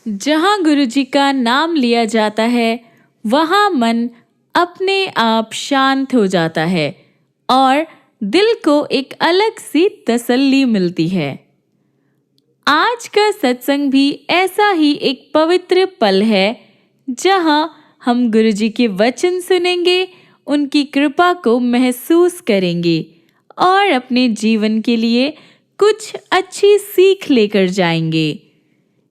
जहाँ गुरुजी का नाम लिया जाता है, वहाँ मन अपने आप शांत हो जाता है और दिल को एक अलग सी तसल्ली मिलती है। आज का सत्संग भी ऐसा ही एक पवित्र पल है, जहाँ हम गुरुजी के वचन सुनेंगे, उनकी कृपा को महसूस करेंगे और अपने जीवन के लिए कुछ अच्छी सीख लेकर जाएंगे।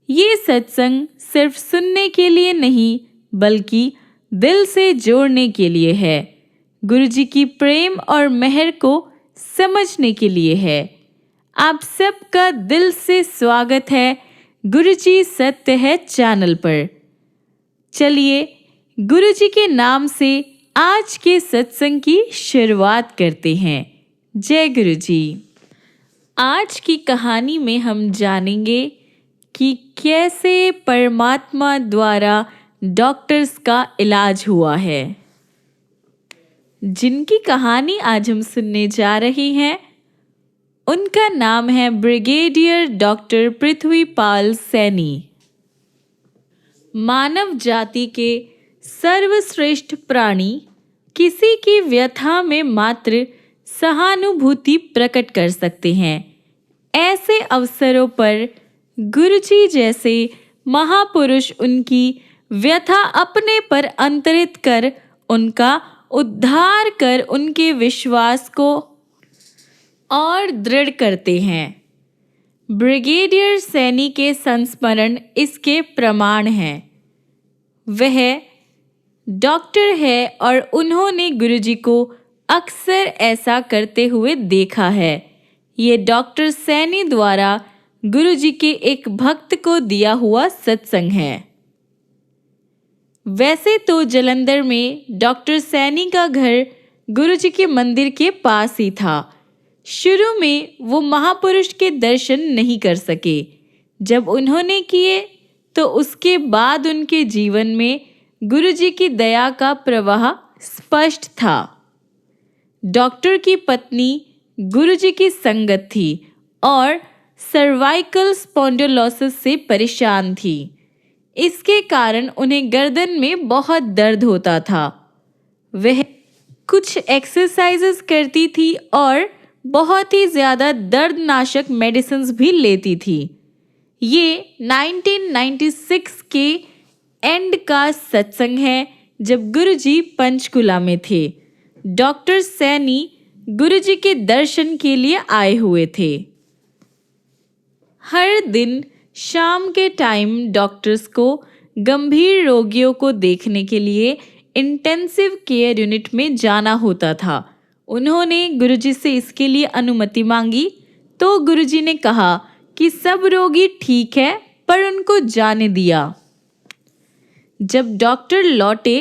ये सत्संग सिर्फ सुनने के लिए नहीं, बल्कि दिल से जोड़ने के लिए है। गुरुजी की प्रेम और मेहर को समझने के लिए है। आप सबका दिल से स्वागत है गुरुजी सत्य है चैनल पर। चलिए गुरुजी के नाम से आज के सत्संग की शुरुआत करते हैं। जय गुरुजी। आज की कहानी में हम जानेंगे कि कैसे परमात्मा द्वारा डॉक्टर्स का इलाज हुआ है। जिनकी कहानी आज हम सुनने जा रहे हैं, उनका नाम है ब्रिगेडियर डॉक्टर पृथ्वीपाल सैनी। मानव जाति के सर्वश्रेष्ठ प्राणी किसी की व्यथा में मात्र सहानुभूति प्रकट कर सकते हैं। ऐसे अवसरों पर गुरुजी जैसे महापुरुष उनकी व्यथा अपने पर अंतरित कर उनका उद्धार कर उनके विश्वास को और दृढ़ करते हैं। ब्रिगेडियर सैनी के संस्मरण इसके प्रमाण हैं। वह डॉक्टर है और उन्होंने गुरुजी को अक्सर ऐसा करते हुए देखा है। ये डॉक्टर सैनी द्वारा गुरुजी के एक भक्त को दिया हुआ सत्संग है। वैसे तो जालंधर में डॉक्टर सैनी का घर गुरुजी के मंदिर के पास ही था। शुरू में वो महापुरुष के दर्शन नहीं कर सके। जब उन्होंने किए तो उसके बाद उनके जीवन में गुरुजी की दया का प्रवाह स्पष्ट था। डॉक्टर की पत्नी गुरुजी की संगत थी और सर्वाइकल स्पॉन्डिलोसिस से परेशान थी। इसके कारण उन्हें गर्दन में बहुत दर्द होता था। वह कुछ एक्सरसाइजेस करती थी और बहुत ही ज़्यादा दर्दनाशक मेडिसिन्स भी लेती थी। ये 1996 के एंड का सत्संग है, जब गुरुजी पंचकुला में थे। डॉक्टर सैनी गुरुजी के दर्शन के लिए आए हुए थे। हर दिन शाम के टाइम डॉक्टर्स को गंभीर रोगियों को देखने के लिए इंटेंसिव केयर यूनिट में जाना होता था। उन्होंने गुरुजी से इसके लिए अनुमति मांगी तो गुरुजी ने कहा कि सब रोगी ठीक है, पर उनको जाने दिया। जब डॉक्टर लौटे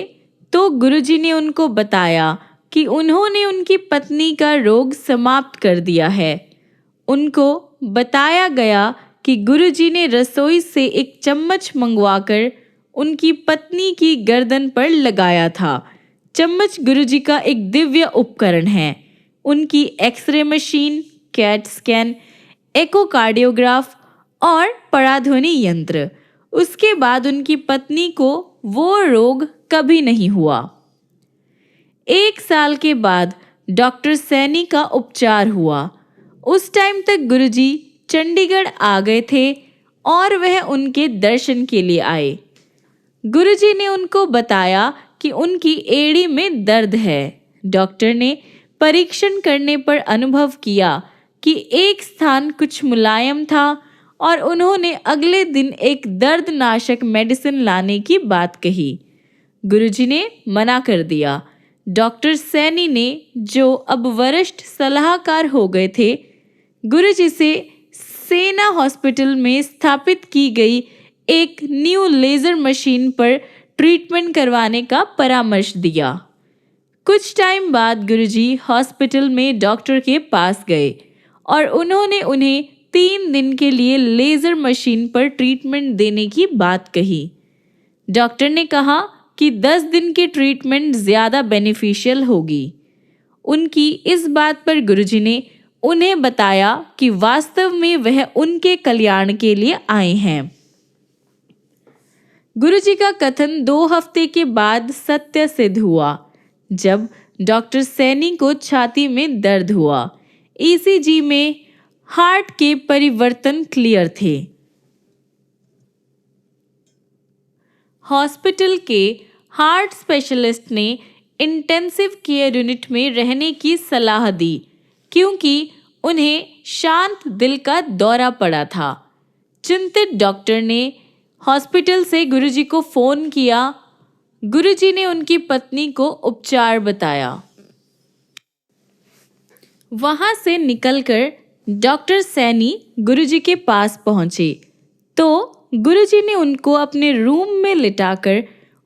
तो गुरुजी ने उनको बताया कि उन्होंने उनकी पत्नी का रोग समाप्त कर दिया है। उनको बताया गया कि गुरुजी ने रसोई से एक चम्मच मंगवाकर उनकी पत्नी की गर्दन पर लगाया था। चम्मच गुरुजी का एक दिव्य उपकरण है। उनकी एक्सरे मशीन, कैट स्कैन, एकोकार्डियोग्राफ और पराध्वनि यंत्र। उसके बाद उनकी पत्नी को वो रोग कभी नहीं हुआ। 1 साल के बाद डॉक्टर सैनी का उपचार हुआ। उस टाइम तक गुरुजी चंडीगढ़ आ गए थे और वह उनके दर्शन के लिए आए। गुरुजी ने उनको बताया कि उनकी एड़ी में दर्द है। डॉक्टर ने परीक्षण करने पर अनुभव किया कि एक स्थान कुछ मुलायम था और उन्होंने अगले दिन एक दर्दनाशक मेडिसिन लाने की बात कही। गुरुजी ने मना कर दिया। डॉक्टर सैनी ने, जो अब वरिष्ठ सलाहकार हो गए थे, गुरुजी से सेना हॉस्पिटल में स्थापित की गई एक न्यू लेज़र मशीन पर ट्रीटमेंट करवाने का परामर्श दिया। कुछ टाइम बाद गुरुजी हॉस्पिटल में डॉक्टर के पास गए और उन्होंने उन्हें 3 दिन के लिए लेज़र मशीन पर ट्रीटमेंट देने की बात कही। डॉक्टर ने कहा कि 10 दिन की ट्रीटमेंट ज़्यादा बेनिफिशियल होगी। उनकी इस बात पर गुरुजी ने उन्हें बताया कि वास्तव में वह उनके कल्याण के लिए आए हैं। गुरुजी का कथन 2 हफ्ते के बाद सत्य सिद्ध हुआ, जब डॉक्टर सैनी को छाती में दर्द हुआ। ईसीजी में हार्ट के परिवर्तन क्लियर थे। हॉस्पिटल के हार्ट स्पेशलिस्ट ने इंटेंसिव केयर यूनिट में रहने की सलाह दी, क्योंकि उन्हें शांत दिल का दौरा पड़ा था। चिंतित डॉक्टर ने हॉस्पिटल से गुरुजी को फोन किया। गुरुजी ने उनकी पत्नी को उपचार बताया। वहां से निकलकर डॉक्टर सैनी गुरुजी के पास पहुंचे तो गुरुजी ने उनको अपने रूम में लिटाकर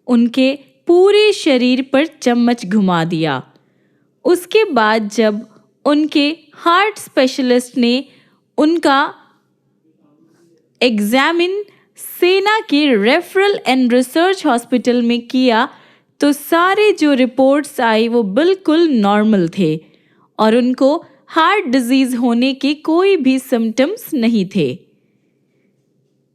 उनके पूरे शरीर पर चम्मच घुमा दिया। उसके बाद जब उनके हार्ट स्पेशलिस्ट ने उनका एग्जामिन सेना के रेफरल एंड रिसर्च हॉस्पिटल में किया तो सारे जो रिपोर्ट्स आई वो बिल्कुल नॉर्मल थे और उनको हार्ट डिजीज होने के कोई भी सिम्टम्स नहीं थे।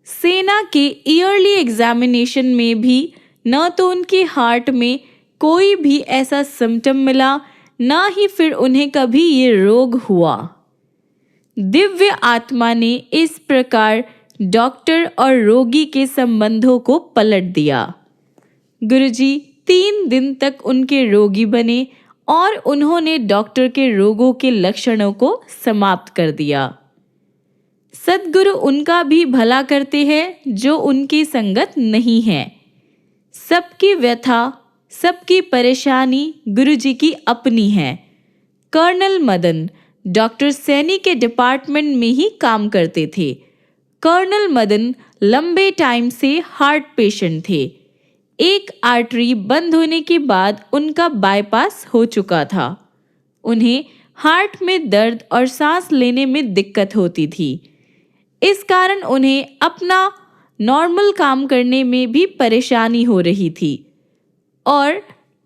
सेना के ईयरली एग्जामिनेशन में भी न तो उनके हार्ट में कोई भी ऐसा सिम्टम मिला, न ही फिर उन्हें कभी ये रोग हुआ। दिव्य आत्मा ने इस प्रकार डॉक्टर और रोगी के संबंधों को पलट दिया। गुरुजी 3 दिन तक उनके रोगी बने और उन्होंने डॉक्टर के रोगों के लक्षणों को समाप्त कर दिया। सद्गुरु उनका भी भला करते हैं जो उनकी संगत नहीं है। सबकी व्यथा, सबकी परेशानी गुरुजी की अपनी है। कर्नल मदन डॉक्टर सैनी के डिपार्टमेंट में ही काम करते थे। कर्नल मदन लंबे टाइम से हार्ट पेशेंट थे। एक आर्टरी बंद होने के बाद उनका बाईपास हो चुका था। उन्हें हार्ट में दर्द और सांस लेने में दिक्कत होती थी। इस कारण उन्हें अपना नॉर्मल काम करने में भी परेशानी हो रही थी और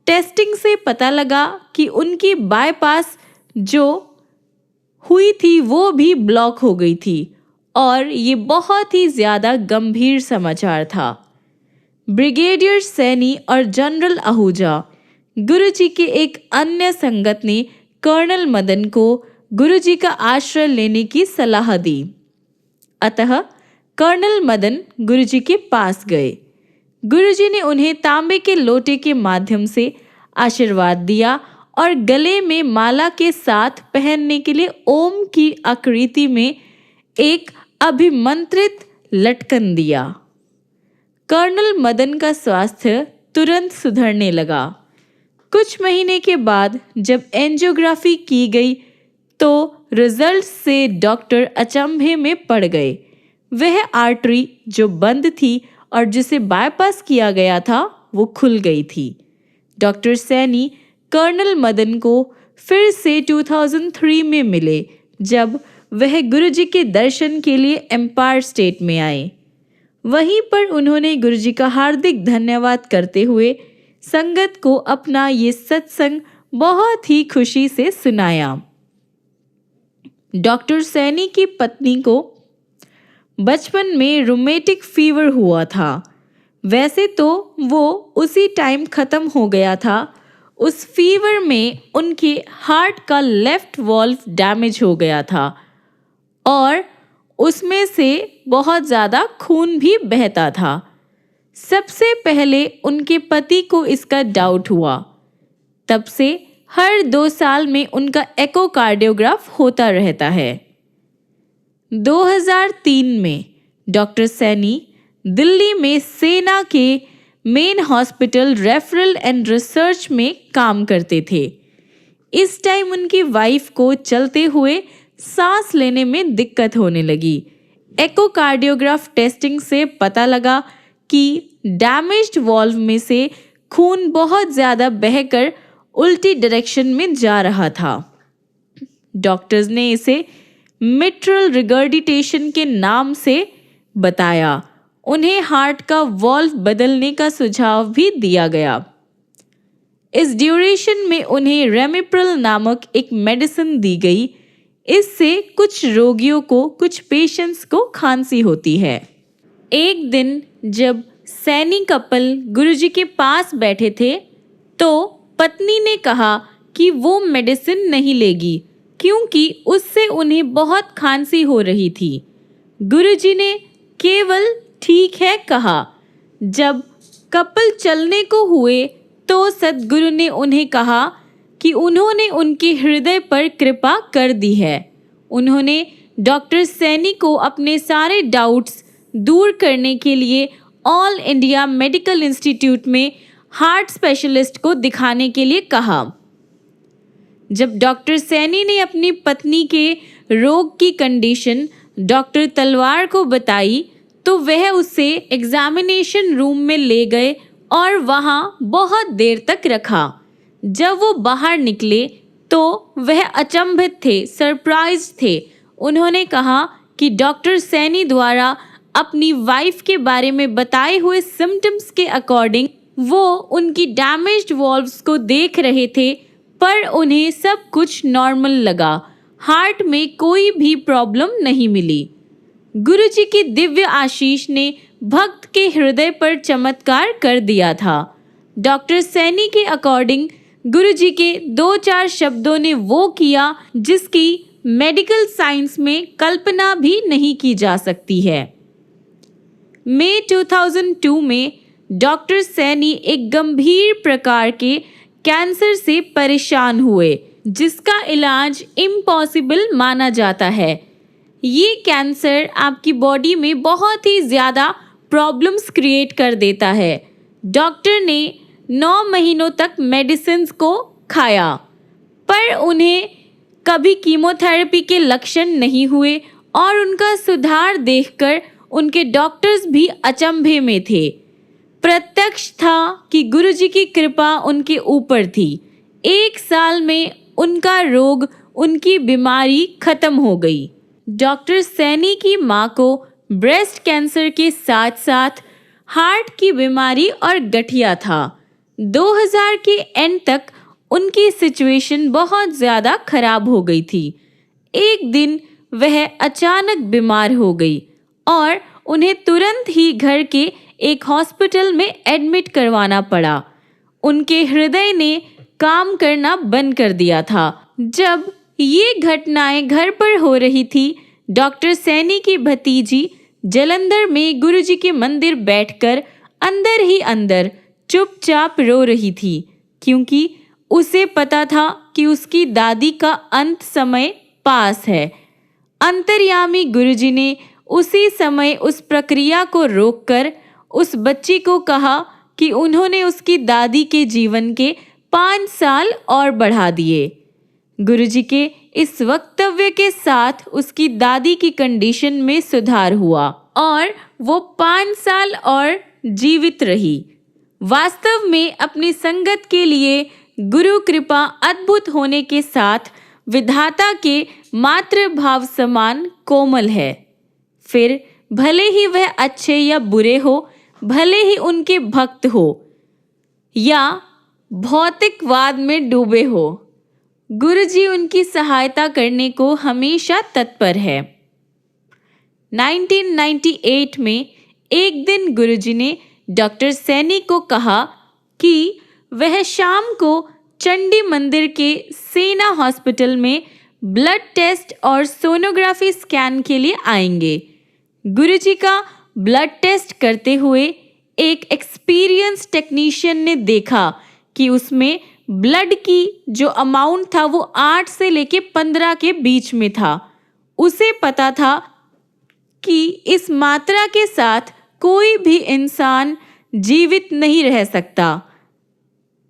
टेस्टिंग से पता लगा कि उनकी बाईपास जो हुई थी वो भी ब्लॉक हो गई थी और ये बहुत ही ज़्यादा गंभीर समाचार था। ब्रिगेडियर सैनी और जनरल आहूजा गुरुजी के एक अन्य संगत ने कर्नल मदन को गुरुजी का आश्रय लेने की सलाह दी। अतः कर्नल मदन गुरुजी के पास गए। गुरुजी ने उन्हें तांबे के लोटे के माध्यम से आशीर्वाद दिया और गले में माला के साथ पहनने के लिए ओम की आकृति में एक अभिमंत्रित लटकन दिया। कर्नल मदन का स्वास्थ्य तुरंत सुधरने लगा। कुछ महीने के बाद जब एंजियोग्राफी की गई तो रिजल्ट से डॉक्टर अचंभे में पड़ गए। वह आर्टरी जो बंद थी और जिसे बाईपास किया गया था वो खुल गई थी। डॉक्टर सैनी कर्नल मदन को फिर से 2003 में मिले जब वह गुरुजी के दर्शन के लिए एम्पायर स्टेट में आए। वहीं पर उन्होंने गुरुजी का हार्दिक धन्यवाद करते हुए संगत को अपना ये सत्संग बहुत ही खुशी से सुनाया। डॉक्टर सैनी की पत्नी को बचपन में रूमेटिक फीवर हुआ था। वैसे तो वो उसी टाइम खत्म हो गया था। उस फीवर में उनके हार्ट का लेफ्ट वॉल्व डैमेज हो गया था और उसमें से बहुत ज़्यादा खून भी बहता था। सबसे पहले उनके पति को इसका डाउट हुआ। तब से हर 2 साल में उनका एकोकार्डियोग्राफ होता रहता है। 2003 में डॉक्टर सैनी दिल्ली में सेना के main hospital referral and research में काम करते थे। इस टाइम उनकी वाइफ को चलते हुए सांस लेने में दिक्कत होने लगी। एकोकार्डियोग्राफ टेस्टिंग से पता लगा कि डैमेज्ड वॉल्व में से खून बहुत ज़्यादा बहकर उल्टी डायरेक्शन में जा रहा था। डॉक्टर्स ने इसे मिट्रल रिगर्डिटेशन के नाम से बताया। उन्हें हार्ट का वॉल्व बदलने का सुझाव भी दिया गया। इस ड्यूरेशन में उन्हें रेमिप्रल नामक एक मेडिसिन दी गई। इससे कुछ रोगियों को, कुछ पेशेंट्स को खांसी होती है। एक दिन जब सैनी कपल गुरुजी के पास बैठे थे तो पत्नी ने कहा कि वो मेडिसिन नहीं लेगी क्योंकि उससे उन्हें बहुत खांसी हो रही थी। गुरुजी ने केवल ठीक है कहा। जब कपल चलने को हुए तो सद्गुरु ने उन्हें कहा कि उन्होंने उनके हृदय पर कृपा कर दी है। उन्होंने डॉक्टर सैनी को अपने सारे डाउट्स दूर करने के लिए ऑल इंडिया मेडिकल इंस्टीट्यूट में हार्ट स्पेशलिस्ट को दिखाने के लिए कहा। जब डॉक्टर सैनी ने अपनी पत्नी के रोग की कंडीशन डॉक्टर तलवार को बताई तो वह उसे एग्जामिनेशन रूम में ले गए और वहां बहुत देर तक रखा। जब वो बाहर निकले तो वह अचंभित थे, सरप्राइज थे। उन्होंने कहा कि डॉक्टर सैनी द्वारा अपनी वाइफ के बारे में बताए हुए सिम्टम्स के अकॉर्डिंग वो उनकी डैमेज्ड वॉल्व्स को देख रहे थे, पर उन्हें सब कुछ नॉर्मल लगा। हार्ट में कोई भी प्रॉब्लम नहीं मिली। गुरुजी की दिव्य आशीष ने भक्त के हृदय पर चमत्कार कर दिया था। डॉक्टर सैनी के अकॉर्डिंग गुरुजी के 2-4 शब्दों ने वो किया जिसकी मेडिकल साइंस में कल्पना भी नहीं की जा सकती है। मई 2002 में डॉक्टर सैनी एक गंभीर प्रकार के कैंसर से परेशान हुए जिसका इलाज इम्पॉसिबल माना जाता है। ये कैंसर आपकी बॉडी में बहुत ही ज़्यादा प्रॉब्लम्स क्रिएट कर देता है। डॉक्टर ने 9 महीनों तक मेडिसिन्स को खाया पर उन्हें कभी कीमोथेरेपी के लक्षण नहीं हुए और उनका सुधार देखकर उनके डॉक्टर्स भी अचंभे में थे। प्रत्यक्ष था कि गुरुजी की कृपा उनके ऊपर थी। 1 साल में उनका रोग, उनकी बीमारी खत्म हो गई। डॉक्टर सैनी की माँ को ब्रेस्ट कैंसर के साथ साथ हार्ट की बीमारी और गठिया था। 2000 के एंड तक उनकी सिचुएशन बहुत ज़्यादा खराब हो गई थी। एक दिन वह अचानक बीमार हो गई और उन्हें तुरंत ही घर के एक हॉस्पिटल में एडमिट करवाना पड़ा। उनके हृदय ने काम करना बंद कर दिया था। जब ये घटनाएं घर पर हो रही थी, डॉक्टर सैनी की भतीजी जालंधर में गुरुजी के मंदिर बैठकर अंदर ही अंदर चुपचाप रो रही थी क्योंकि उसे पता था कि उसकी दादी का अंत समय पास है। अंतर्यामी गुरुजी ने उसी समय उस प्रक्रिया को रोककर उस बच्ची को कहा कि उन्होंने उसकी दादी के जीवन के 5 साल और बढ़ा दिए। गुरुजी के इस वक्तव्य के साथ उसकी दादी की कंडीशन में सुधार हुआ और वो 5 साल और जीवित रही। वास्तव में अपनी संगत के लिए गुरु कृपा अद्भुत होने के साथ विधाता के मातृभाव समान कोमल है। फिर भले ही वह अच्छे या बुरे हो, भले ही उनके भक्त हो या भौतिकवाद में डूबे हो, गुरुजी उनकी सहायता करने को हमेशा तत्पर है। 1998 में एक दिन गुरुजी ने डॉक्टर सैनी को कहा कि वह शाम को चंडी मंदिर के सेना हॉस्पिटल में ब्लड टेस्ट और सोनोग्राफी स्कैन के लिए आएंगे। गुरुजी का ब्लड टेस्ट करते हुए एक एक्सपीरियंस टेक्नीशियन ने देखा कि उसमें ब्लड की जो अमाउंट था वो 8 से लेके 15 के बीच में था। उसे पता था कि इस मात्रा के साथ कोई भी इंसान जीवित नहीं रह सकता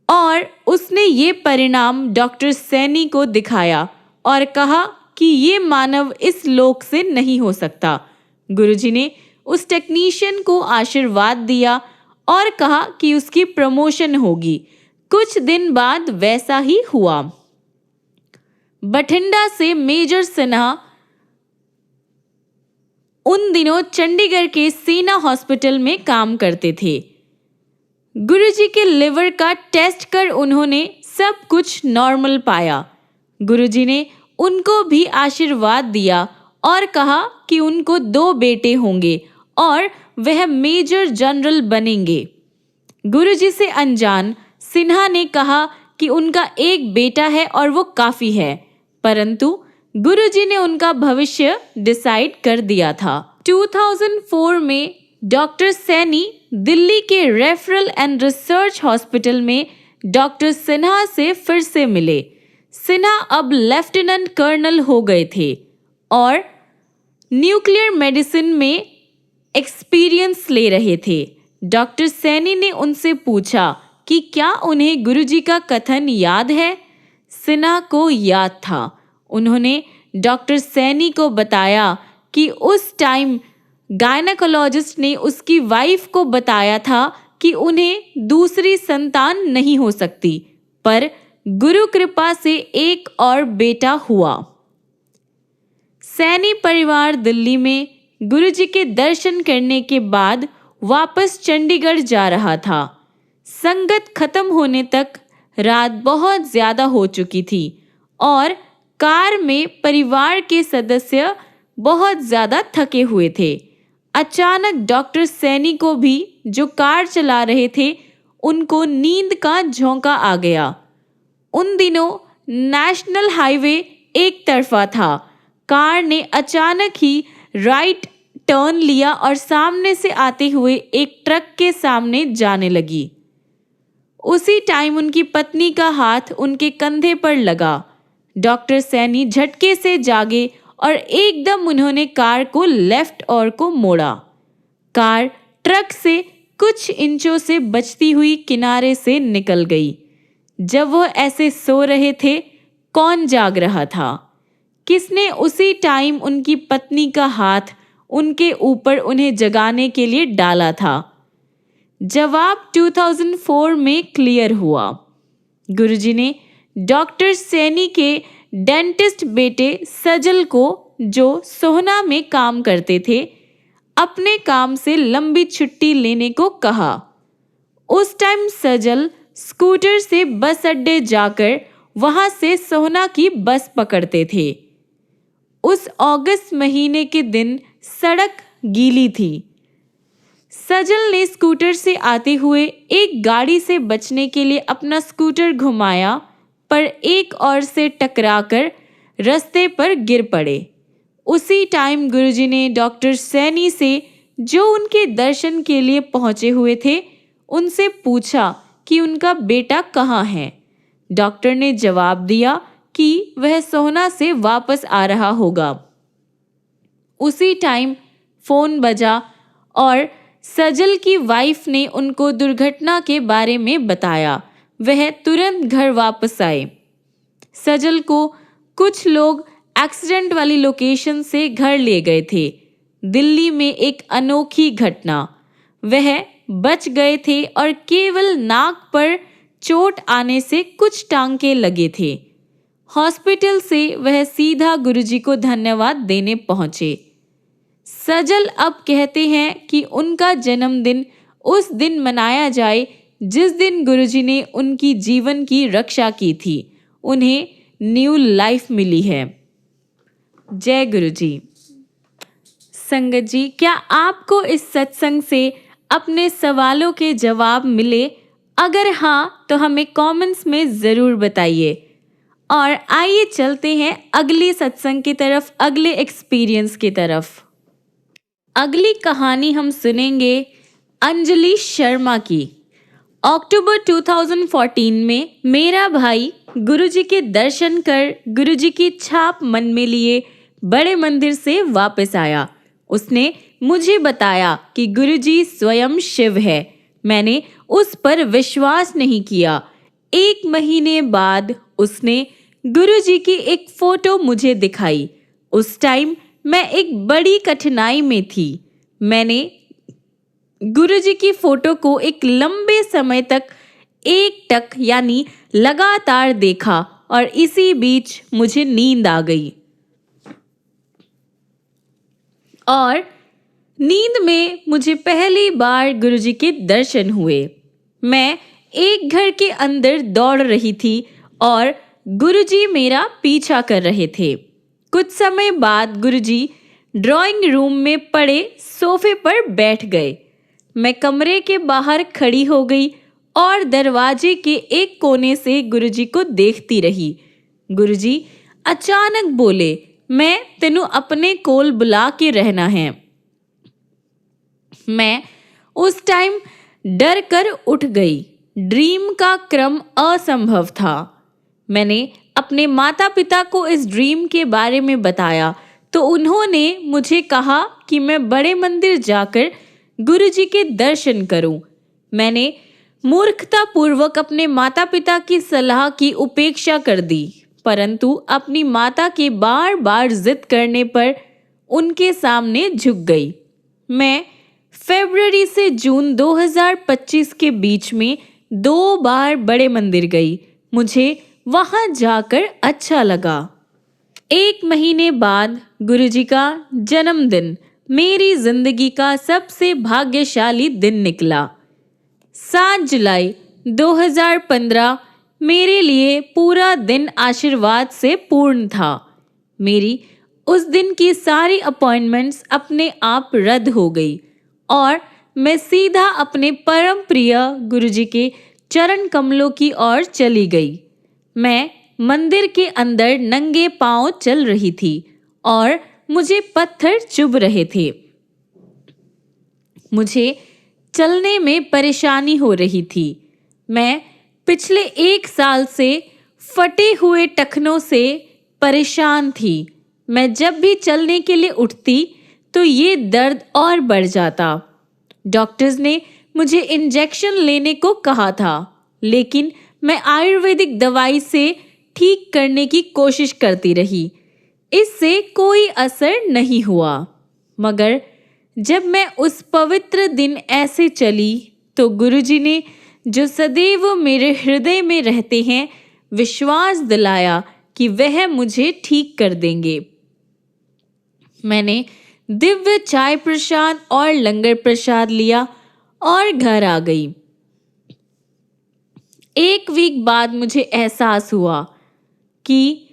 और उसने ये परिणाम डॉक्टर सैनी को दिखाया और कहा कि ये मानव इस लोक से नहीं हो सकता। गुरुजी ने उस टेक्नीशियन को आशीर्वाद दिया और कहा कि उसकी प्रमोशन होगी। कुछ दिन बाद वैसा ही हुआ। बठिंडा से मेजर सिन्हा उन दिनों चंडीगढ़ के सेना हॉस्पिटल में काम करते थे। गुरुजी के लिवर का टेस्ट कर उन्होंने सब कुछ नॉर्मल पाया। गुरुजी ने उनको भी आशीर्वाद दिया और कहा कि उनको 2 बेटे होंगे और वह मेजर जनरल बनेंगे। गुरुजी से अनजान सिन्हा ने कहा कि उनका एक बेटा है और वो काफी है, परंतु गुरुजी ने उनका भविष्य डिसाइड कर दिया था। 2004 में डॉक्टर सैनी दिल्ली के रेफरल एंड रिसर्च हॉस्पिटल में डॉक्टर सिन्हा से फिर से मिले। सिन्हा अब लेफ्टिनेंट कर्नल हो गए थे और न्यूक्लियर मेडिसिन में एक्सपीरियंस ले रहे थे। डॉक्टर सैनी ने उनसे पूछा कि क्या उन्हें गुरुजी का कथन याद है। सिन्हा को याद था। उन्होंने डॉक्टर सैनी को बताया कि उस टाइम गायनेकोलॉजिस्ट ने उसकी वाइफ को बताया था कि उन्हें दूसरी संतान नहीं हो सकती, पर गुरु कृपा से एक और बेटा हुआ। सैनी परिवार दिल्ली में गुरुजी के दर्शन करने के बाद वापस चंडीगढ़ जा रहा था। संगत खत्म होने तक रात बहुत ज्यादा हो चुकी थी और कार में परिवार के सदस्य बहुत ज्यादा थके हुए थे। अचानक डॉक्टर सैनी को भी, जो कार चला रहे थे, उनको नींद का झोंका आ गया। उन दिनों नेशनल हाईवे एक तरफा था। कार ने अचानक ही राइट टर्न लिया और सामने से आते हुए एक ट्रक के सामने जाने लगी। उसी टाइम उनकी पत्नी का हाथ उनके कंधे पर लगा। डॉक्टर सैनी झटके से जागे और एकदम उन्होंने कार को लेफ्ट ओर को मोड़ा। कार ट्रक से कुछ इंचों से बचती हुई किनारे से निकल गई। जब वह ऐसे सो रहे थे, कौन जाग रहा था? किसने उसी टाइम उनकी पत्नी का हाथ उनके ऊपर उन्हें जगाने के लिए डाला था? जवाब 2004 में क्लियर हुआ। गुरुजी ने डॉक्टर सैनी के डेंटिस्ट बेटे सजल को, जो सोहना में काम करते थे, अपने काम से लंबी छुट्टी लेने को कहा। उस टाइम सजल स्कूटर से बस अड्डे जाकर वहां से सोहना की बस पकड़ते थे। उस अगस्त महीने के दिन सड़क गीली थी। सजल ने स्कूटर से आते हुए एक गाड़ी से बचने के लिए अपना स्कूटर घुमाया, पर एक और से टकराकर रास्ते पर गिर पड़े। उसी टाइम गुरुजी ने डॉक्टर सैनी से, जो उनके दर्शन के लिए पहुंचे हुए थे, उनसे पूछा कि उनका बेटा कहाँ है। डॉक्टर ने जवाब दिया कि वह सोहना से वापस आ रहा होगा। उसी टाइम फोन बजा और सजल की वाइफ ने उनको दुर्घटना के बारे में बताया। वह तुरंत घर वापस आए। सजल को कुछ लोग एक्सीडेंट वाली लोकेशन से घर ले गए थे। दिल्ली में एक अनोखी घटना। वह बच गए थे और केवल नाक पर चोट आने से कुछ टांके लगे थे। हॉस्पिटल से वह सीधा गुरुजी को धन्यवाद देने पहुंचे। सजल अब कहते हैं कि उनका जन्मदिन उस दिन मनाया जाए जिस दिन गुरुजी ने उनकी जीवन की रक्षा की थी। उन्हें न्यू लाइफ मिली है। जय गुरुजी। संगत जी, क्या आपको इस सत्संग से अपने सवालों के जवाब मिले? अगर हाँ, तो हमें कमेंट्स में ज़रूर बताइए। और आइए चलते हैं अगली सत्संग की तरफ, अगले एक्सपीरियंस की तरफ। अगली कहानी हम सुनेंगे अंजलि शर्मा की। अक्टूबर 2014 में मेरा भाई गुरुजी के दर्शन कर गुरुजी की छाप मन में लिए बड़े मंदिर से वापस आया। उसने मुझे बताया कि गुरुजी स्वयं शिव है। मैंने उस पर विश्वास नहीं किया। 1 महीने बाद उसने गुरुजी की एक फोटो मुझे दिखाई। उस टाइम मैं एक बड़ी कठिनाई में थी। मैंने गुरुजी की फोटो को एक लंबे समय तक एकटक यानी लगातार देखा और इसी बीच मुझे नींद आ गई। और नींद में मुझे पहली बार गुरुजी के दर्शन हुए। मैं एक घर के अंदर दौड़ रही थी और गुरुजी मेरा पीछा कर रहे थे। कुछ समय बाद गुरुजी ड्राइंग रूम में पड़े सोफे पर बैठ गए। मैं कमरे के बाहर खड़ी हो गई और दरवाजे के एक कोने से गुरुजी को देखती रही। गुरुजी अचानक बोले, मैं तेनू अपने कोल बुला के रहना है। मैं उस टाइम डर कर उठ गई। ड्रीम का क्रम असंभव था। मैंने अपने माता पिता को इस ड्रीम के बारे में बताया तो उन्होंने मुझे कहा कि मैं बड़े मंदिर जाकर गुरुजी के दर्शन करूं। मैंने मूर्खतापूर्वक अपने माता पिता की सलाह की उपेक्षा कर दी, परंतु अपनी माता के बार बार जिद करने पर उनके सामने झुक गई। मैं फरवरी से जून 2025 के बीच में 2 बार बड़े मंदिर गई। मुझे वहां जाकर अच्छा लगा। 1 महीने बाद गुरुजी का जन्मदिन मेरी जिंदगी का सबसे भाग्यशाली दिन निकला। 7 जुलाई 2015 मेरे लिए पूरा दिन आशीर्वाद से पूर्ण था। मेरी उस दिन की सारी अपॉइंटमेंट्स अपने आप रद्द हो गई और मैं सीधा अपने परम प्रिय गुरुजी के चरण कमलों की ओर चली गई। मैं मंदिर के अंदर नंगे पांव चल रही थी और मुझे पत्थर चुभ रहे थे। मुझे चलने में परेशानी हो रही थी। मैं पिछले 1 साल से फटे हुए टखनों से परेशान थी। मैं जब भी चलने के लिए उठती तो ये दर्द और बढ़ जाता। डॉक्टर्स ने मुझे इंजेक्शन लेने को कहा था, लेकिन मैं आयुर्वेदिक दवाई से ठीक करने की कोशिश करती रही। इससे कोई असर नहीं हुआ। मगर जब मैं उस पवित्र दिन ऐसे चली तो गुरुजी ने, जो सदैव मेरे हृदय में रहते हैं, विश्वास दिलाया कि वह मुझे ठीक कर देंगे। मैंने दिव्य चाय प्रसाद और लंगर प्रसाद लिया और घर आ गई। 1 वीक बाद मुझे एहसास हुआ कि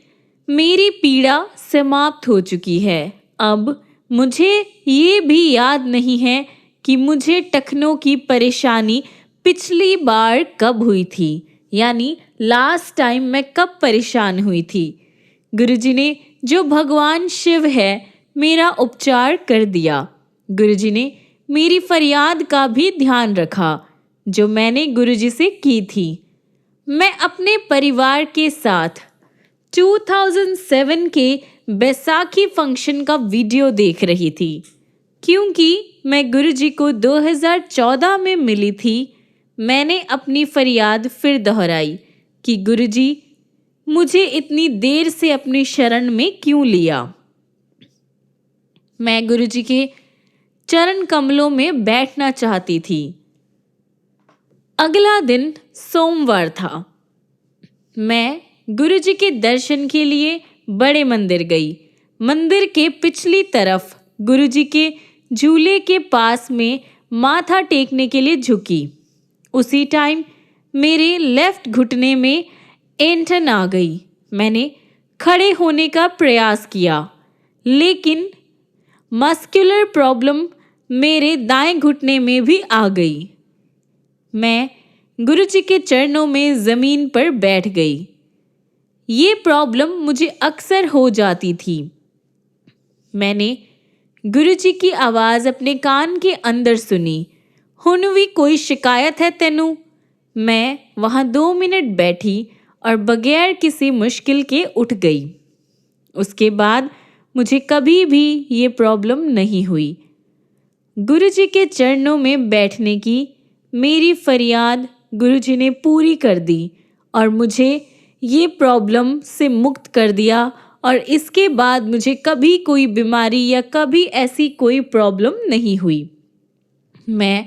मेरी पीड़ा समाप्त हो चुकी है। अब मुझे ये भी याद नहीं है कि मुझे टखनों की परेशानी पिछली बार कब हुई थी, यानी लास्ट टाइम मैं कब परेशान हुई थी। गुरुजी ने, जो भगवान शिव है, मेरा उपचार कर दिया। गुरुजी ने मेरी फरियाद का भी ध्यान रखा जो मैंने गुरुजी से की थी। मैं अपने परिवार के साथ 2007 के बैसाखी फंक्शन का वीडियो देख रही थी। क्योंकि मैं गुरुजी को 2014 में मिली थी, मैंने अपनी फरियाद फिर दोहराई कि गुरुजी, मुझे इतनी देर से अपनी शरण में क्यों लिया। मैं गुरुजी के चरण कमलों में बैठना चाहती थी। अगला दिन सोमवार था। मैं गुरुजी के दर्शन के लिए बड़े मंदिर गई। मंदिर के पिछली तरफ गुरुजी के झूले के पास में माथा टेकने के लिए झुकी। उसी टाइम मेरे लेफ्ट घुटने में ऐंठन आ गई। मैंने खड़े होने का प्रयास किया, लेकिन मस्कुलर प्रॉब्लम मेरे दाएं घुटने में भी आ गई। मैं गुरुजी के चरणों में ज़मीन पर बैठ गई। ये प्रॉब्लम मुझे अक्सर हो जाती थी। मैंने गुरुजी की आवाज़ अपने कान के अंदर सुनी, हुण भी कोई शिकायत है तेनू? मैं वहाँ 2 मिनट बैठी और बगैर किसी मुश्किल के उठ गई। उसके बाद मुझे कभी भी ये प्रॉब्लम नहीं हुई। गुरुजी के चरणों में बैठने की मेरी फरियाद गुरुजी ने पूरी कर दी और मुझे ये प्रॉब्लम से मुक्त कर दिया, और इसके बाद मुझे कभी कोई बीमारी या कभी ऐसी कोई प्रॉब्लम नहीं हुई। मैं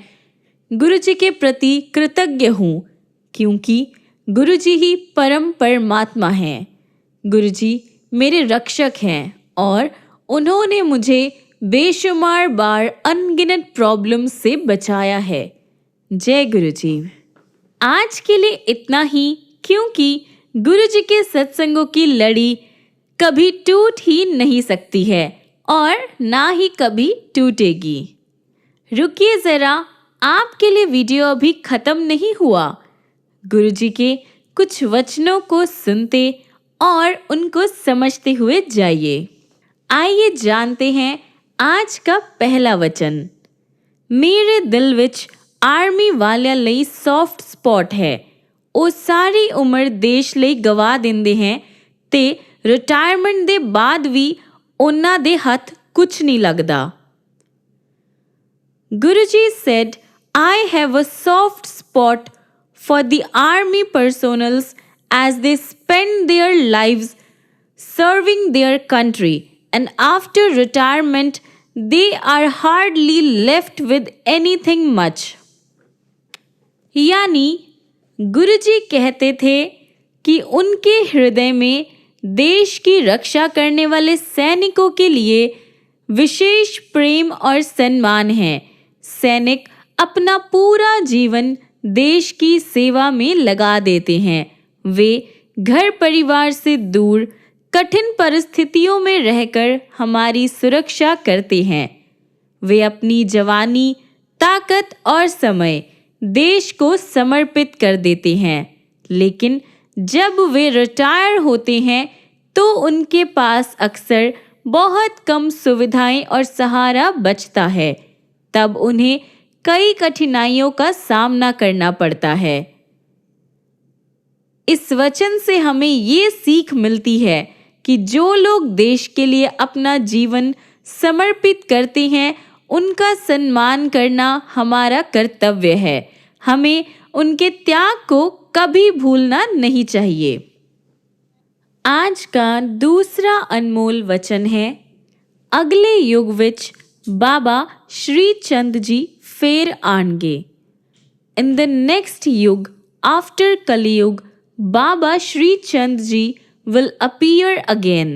गुरुजी के प्रति कृतज्ञ हूँ, क्योंकि गुरुजी ही परम परमात्मा हैं। गुरुजी मेरे रक्षक हैं और उन्होंने मुझे बेशुमार बार अनगिनत प्रॉब्लम से बचाया है। जय गुरुजी। आज के लिए इतना ही, क्योंकि गुरुजी के सत्संगों की लड़ी कभी टूट ही नहीं सकती है और ना ही कभी टूटेगी। रुकिए ज़रा, आपके लिए वीडियो अभी ख़त्म नहीं हुआ। गुरुजी के कुछ वचनों को सुनते और उनको समझते हुए जाइए। आइए जानते हैं आज का पहला वचन। मेरे दिल विच आर्मी वालियां ਲਈ सॉफ्ट स्पॉट है। ਉਹ ਸਾਰੀ ਉਮਰ ਦੇਸ਼ ਲਈ ਗਵਾ ਦਿੰਦੇ ਹੈ ਤੇ ਰਿਟਾਇਰਮੈਂਟ ਦੇ ਬਾਅਦ ਵੀ ਉਹਨਾਂ ਦੇ ਹੱਥ ਕੁਝ ਨਹੀਂ ਲੱਗਦਾ। Guruji said, I have a soft spot for the army personnels as they spend their lives serving their country, and after retirement they are hardly left with anything much. यानी गुरुजी कहते थे कि उनके हृदय में देश की रक्षा करने वाले सैनिकों के लिए विशेष प्रेम और सम्मान है। सैनिक अपना पूरा जीवन देश की सेवा में लगा देते हैं। वे घर परिवार से दूर कठिन परिस्थितियों में रहकर हमारी सुरक्षा करते हैं। वे अपनी जवानी, ताकत और समय देश को समर्पित कर देते हैं, लेकिन जब वे रिटायर होते हैं तो उनके पास अक्सर बहुत कम सुविधाएं और सहारा बचता है। तब उन्हें कई कठिनाइयों का सामना करना पड़ता है। इस वचन से हमें ये सीख मिलती है कि जो लोग देश के लिए अपना जीवन समर्पित करते हैं, उनका सम्मान करना हमारा कर्तव्य है। हमें उनके त्याग को कभी भूलना नहीं चाहिए। आज का दूसरा अनमोल वचन है, अगले युग विच बाबा श्री चंद जी फेर आणगे। In the next yug, after Kali Yug, Baba Shri Chand Ji will appear again.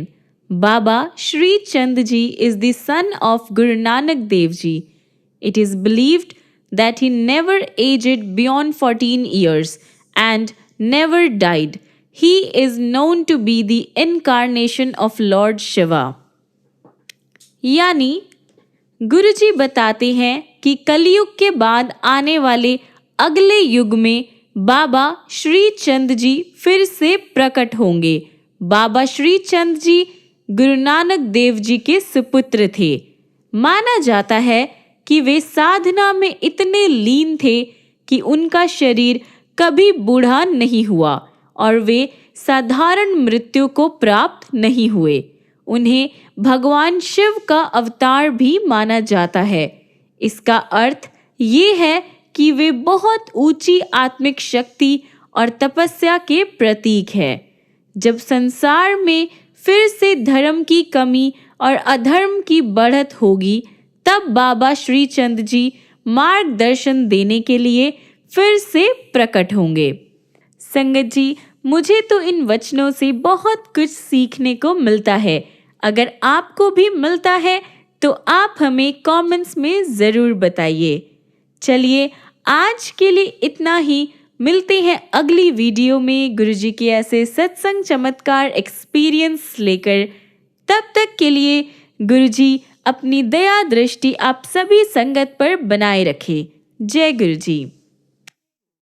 Baba Shri Chand Ji is the son of Guru Nanak Dev Ji. It is believed that he never aged beyond 14 years and never died. He is known to be the incarnation of Lord Shiva. यानी गुरुजी बताते हैं कि कलयुग के बाद आने वाले अगले युग में बाबा श्री चंद जी फिर से प्रकट होंगे। बाबा श्री चंद जी गुरु नानक देव जी के सुपुत्र थे। माना जाता है कि वे साधना में इतने लीन थे कि उनका शरीर कभी बूढ़ा नहीं हुआ और वे साधारण मृत्यु को प्राप्त नहीं हुए। उन्हें भगवान शिव का अवतार भी माना जाता है। इसका अर्थ ये है कि वे बहुत ऊंची आत्मिक शक्ति और तपस्या के प्रतीक है। जब संसार में फिर से धर्म की कमी और अधर्म की बढ़त होगी, तब बाबा श्री चंद जी मार्गदर्शन देने के लिए फिर से प्रकट होंगे। संगत जी, मुझे तो इन वचनों से बहुत कुछ सीखने को मिलता है। अगर आपको भी मिलता है तो आप हमें कमेंट्स में ज़रूर बताइए। चलिए, आज के लिए इतना ही। मिलते हैं अगली वीडियो में गुरुजी के ऐसे सत्संग चमत्कार एक्सपीरियंस लेकर। तब तक के लिए गुरुजी अपनी दया दृष्टि आप सभी संगत पर बनाए रखे। जय गुरुजी।